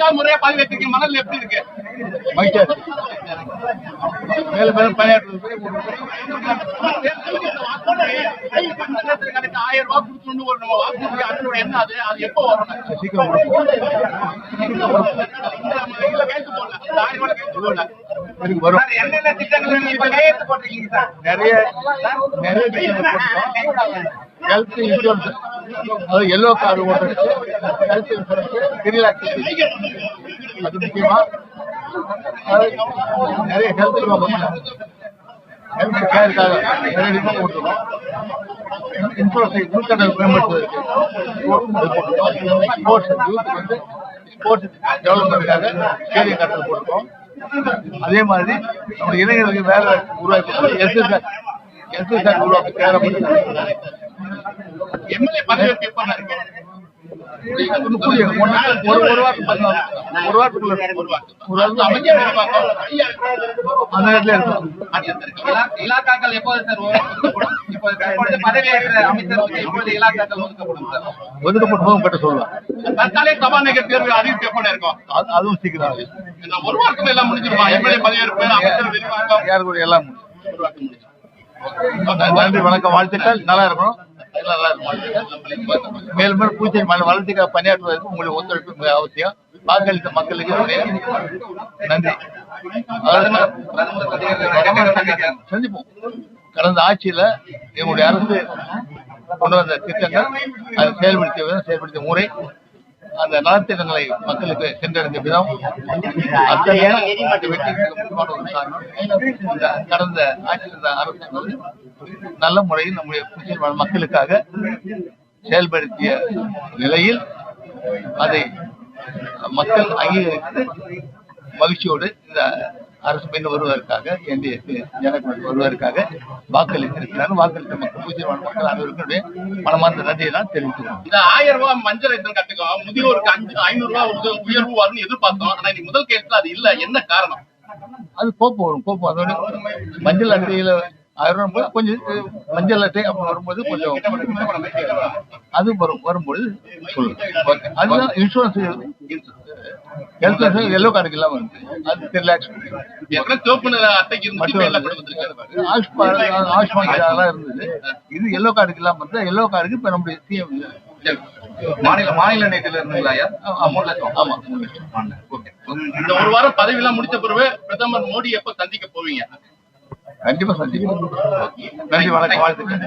ஐந்தாவது முறையா பதவி ஏற்றிருக்கீங்க, மனதில் எப்படி இருக்கு? மகிழ்ச்சியா இருக்கு. மேலும் மேலும் பணியாற்றுவது 1000 ரூபாய் கொடுத்து ஒரு நம்ம வாக்குறுதி அதனுடைய என்ன அது எப்போ வரும்? சீக்கிரம் கொடுப்போம். வரும். என்னென்ன திட்டங்கள் இப்ப கையெழுத்து போட்டிருக்கீங்க சார்? நிறைய திட்டங்கள் போட்டோம். ஹெல்த் இன்சூரன்ஸ், அதாவது எல்லோ கார்டு ஓட்டுறதுக்கு ஹெல்த் இன்சூரன்ஸ் 3 lakhs அது முக்கியமா. நிறைய ஹெல்த் ஹெல்த் கேருக்காக நிறைய டிமாண்ட் போட்டுருக்கோம். இன்சூரன்ஸை நூற்றாண்டு மேம்படுத்துவதற்கு ஸ்போர்ட்ஸ் யூத்துக்கு வந்து ஸ்போர்ட்ஸ் டெவலப்மெண்ட்டுக்காக ஸ்டேடியம் கட்டணம் போட்டுருக்கோம். அதே மாதிரி நம்ம இளைஞர்களுக்கு வேலை உருவாக்கி எஸ்எஸ்ஆர் உருவாக்கி தேவைப்பட்டு எம்எல்ஏ பதவி எப்ப இருக்கு? ஒரு வாரத்துக்குள்ள அந்த நேரத்துல இருக்கும். இலாக்காக்கள் எப்போது சார் ஒதுக்கப்படும்? இப்போது பதவியேற்ற அமைச்சர் இப்போது இலாக்காக்கள் ஒதுக்கப்படும் சார். ஒதுக்கப்பட்டு கட்ட சொல்லலாம். தற்காலிக சபாநாயகர் தேர்வு அறிவிப்பு எப்போ இருக்கும்? அதுவும் சீக்கிரம் ஒரு வாரத்துல எல்லாம் முடிஞ்சிருமா? எம்எல்ஏ பதவியேற்பு, அமைச்சர் விரிவாக்கம் யாரு கூட எல்லாம் நன்றி, வணக்கம், வாழ்த்துக்கள். நல்லா இருக்கணும், நல்லா இருக்கும். மேலும் மேலும் பூச்சி வளர்ச்சிக்காக பணியாற்றுவதற்கு உங்களுக்கு ஒத்துழைப்பு மிக அவசியம். வாக்களித்த மக்களுக்கு நன்றி. சந்திப்போம். கடந்த ஆட்சியில எங்களுடைய அரசு கொண்டு வந்த திட்டங்கள், அதை செயல்படுத்திய முறை, அந்த நலத்திட்டங்களை மக்களுக்கு சென்றடைந்த விதம், அத்தகைய வெற்றிக்கு முக்கியமான ஒரு காரணம். இந்த கடந்த ஆட்சியில் அரசு நல்ல முறையில் நம்முடைய புதுச்சேரி மக்களுக்காக செயல்படுத்திய நிலையில் அதை மக்கள் அங்கீகரித்து மகிழ்ச்சியோடு இந்த அரசு பின் வருவதற்காக வருவதற்காக வாக்களித்திருக்கிறார். வாக்களித்த மக்கள் புதுச்சேரி மக்கள் அனைவருக்கும் மனமார்ந்த நன்றியை நான் தெரிவித்துள்ளேன். இந்த 1000 ரூபாய் மஞ்சள் ரேஷன் கட்டுக்கும் முதியோருக்கு 500 ரூபாய் உயர்வு வரும்னு எதிர்பார்த்தோம். ஆனா இன்னைக்கு முதல் கேஸ்ல அது இல்ல. என்ன காரணம்? அது கோப்பம் அதோட மஞ்சள் அட்டையில 1000 ரூபாய் கொஞ்சம் மஞ்சள் அட்டை அப்படி வரும்போது கொஞ்சம் அது வரும்போது சொல்லுங்க. அதுதான் இன்சூரன்ஸ், ஹெல்த் இன்சூரன்ஸ் எல்லோ கார்டுக்கு இல்லாம இருக்கு. அது 10 lakhs ஆயுஷ்மான் அதெல்லாம் இருந்தது. இது எல்லோ கார்டுக்கு இல்லாம இருந்தா எல்லோ கார்டுக்கு இப்ப நம்முடைய சிஎம் மாநில நேரத்தில் இருந்தீங்களா? 3 லட்சம். ஆமா, 3 லட்சம். இந்த ஒரு வாரம் பதவி எல்லாம் முடிச்ச பிறகு பிரதமர் மோடி எப்ப சந்திக்க போவீங்க? கண்டிப்பா சந்திக்கிறோம். நன்றி, வணக்கம், வாழ்த்துக்கள்.